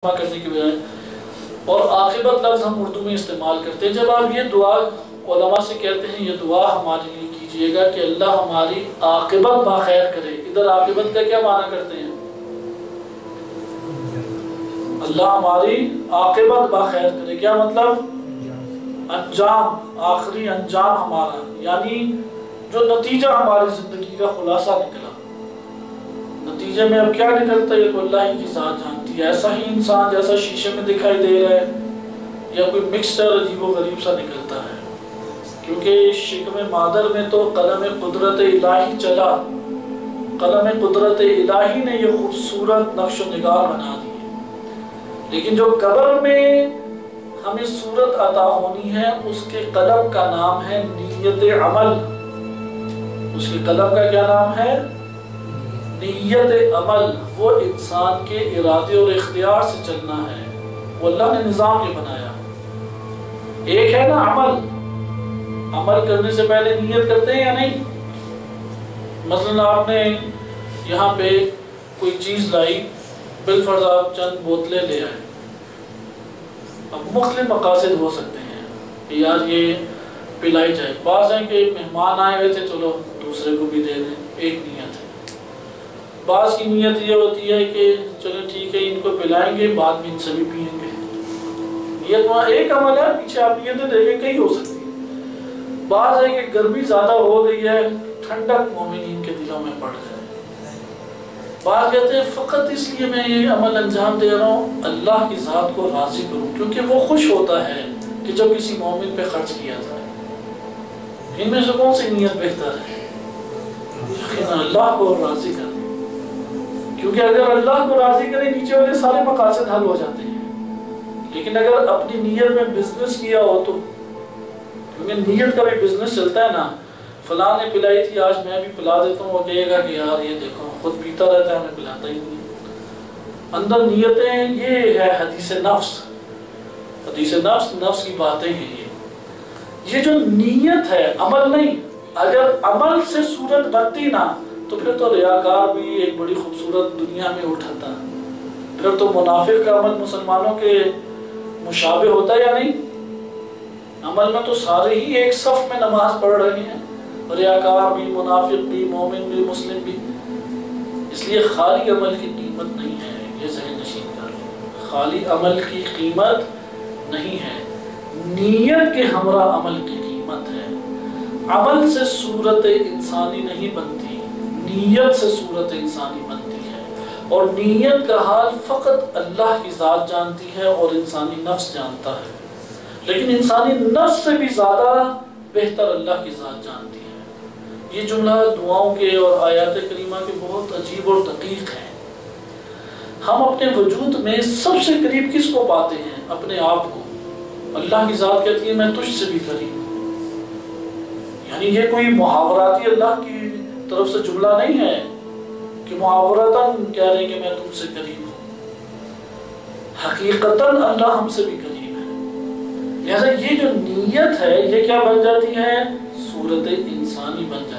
کرنے کی بجائے اور عاقبت لفظ ہم اردو میں استعمال کرتے ہیں۔ جب آپ یہ دعا علماء سے کہتے ہیں یہ دعا ہمارے لیے کیجئے گا کہ اللہ ہماری عاقبت باخیر کرے، ادھر عاقبت کا کیا معنی کرتے ہیں؟ اللہ ہماری عاقبت باخیر کرے، کیا مطلب؟ انجام، آخری انجام ہمارا، یعنی جو نتیجہ ہماری زندگی کا خلاصہ نکلا، نتیجے میں اب کیا نکلتا ہے؟ یہ تو اللہ ہی کی ذات جانتی ہے۔ ایسا ہی انسان جیسا شیشے میں دکھائی دے رہا ہے یا کوئی مکسچر عجیب و غریب سا نکلتا ہے، کیونکہ شکم مادر میں تو قلم قدرت الہی چلا، قلم قدرت الہی نے یہ خوبصورت نقش و نگار بنا دی ہے، لیکن جو قبر میں ہمیں صورت عطا ہونی ہے اس کے قلم کا نام ہے نیت عمل۔ اس کے قلم کا کیا نام ہے؟ نیت عمل۔ وہ انسان کے ارادے اور اختیار سے چلنا ہے، وہ اللہ نے نظام یہ بنایا۔ ایک ہے نا عمل، عمل کرنے سے پہلے نیت کرتے ہیں یا نہیں؟ مثلا آپ نے یہاں پہ کوئی چیز لائی، بالفرض آپ چند بوتلیں لے آئے، اب مختلف مقاصد ہو سکتے ہیں کہ یار یہ پلائی جائے، بعض ہیں کہ مہمان آئے ہوئے تھے چلو دوسرے کو بھی دے دیں، ایک نیت ہے۔ بعض کی نیت یہ ہوتی ہے کہ چلو ٹھیک ہے ان کو پلائیں گے بعد میں ان سے بھی پئیں گے، نیت وہاں ایک عمل ہے، پیچھے آپ نیتیں دیکھیں کئی ہو سکتی ہیں۔ بعض ہے کہ گرمی زیادہ ہو گئی ہے، ٹھنڈک مومنین کے دلوں میں پڑ جائے۔ بعض کہتے ہیں فقط اس لیے میں یہ عمل انجام دے رہا ہوں اللہ کی ذات کو راضی کروں، کیونکہ وہ خوش ہوتا ہے کہ جب کسی مومن پہ خرچ کیا جائے۔ ان میں سے کون سی نیت بہتر ہے؟ اللہ کو راضی کرنا، کیونکہ اگر اللہ کو راضی کرے نیچے والے سارے مقاصد حل ہو جاتے ہیں۔ لیکن اگر اپنی نیت میں بزنس کیا ہو تو، کیونکہ نیت کا بھی بزنس چلتا ہے نا، فلاں نے پلائی تھی آج میں بھی پلا دیتا ہوں، وہ کہے گا کہ یار یہ دیکھو خود پیتا رہتا ہے ہمیں پلاتا ہی نہیں۔ اندر نیتیں یہ ہے حدیث نفس، حدیث نفس، نفس کی باتیں ہیں یہ جو نیت ہے عمل نہیں۔ اگر عمل سے صورت بنتی نا تو پھر تو ریاکار بھی ایک بڑی خوبصورت دنیا میں اٹھاتا، پھر تو منافق کا عمل مسلمانوں کے مشابہ ہوتا یا نہیں؟ عمل میں تو سارے ہی ایک صف میں نماز پڑھ رہے ہیں، ریاکار بھی، منافق بھی، مومن بھی، مسلم بھی۔ اس لیے خالی عمل کی قیمت نہیں ہے، یہ ذہن نشین کر لیں، خالی عمل کی قیمت نہیں ہے، نیت کے ہمراہ عمل کی قیمت ہے۔ عمل سے صورت انسانی نہیں بنتی، نیت سے صورت انسانی بنتی ہے، اور نیت کا حال فقط اللہ کی ذات جانتی ہے اور انسانی نفس جانتا ہے، لیکن انسانی نفس سے بھی زیادہ بہتر اللہ کی ذات جانتی ہے۔ یہ جملہ دعاؤں کے اور آیات کریمہ کے بہت عجیب اور دقیق ہیں۔ ہم اپنے وجود میں سب سے قریب کس کو پاتے ہیں؟ اپنے آپ کو۔ اللہ کی ذات کہتی ہے میں تجھ سے بھی قریب ہوں، یعنی یہ کوئی محاوراتی اللہ کی طرف سے جملہ نہیں ہے کہ محاورتاً کہہ رہے ہیں کہ میں تم سے قریب ہوں، حقیقتاً اللہ ہم سے بھی قریب ہے۔ لہذا یہ جو نیت ہے یہ کیا بن جاتی ہے؟ صورت انسانی بن جاتی ہے۔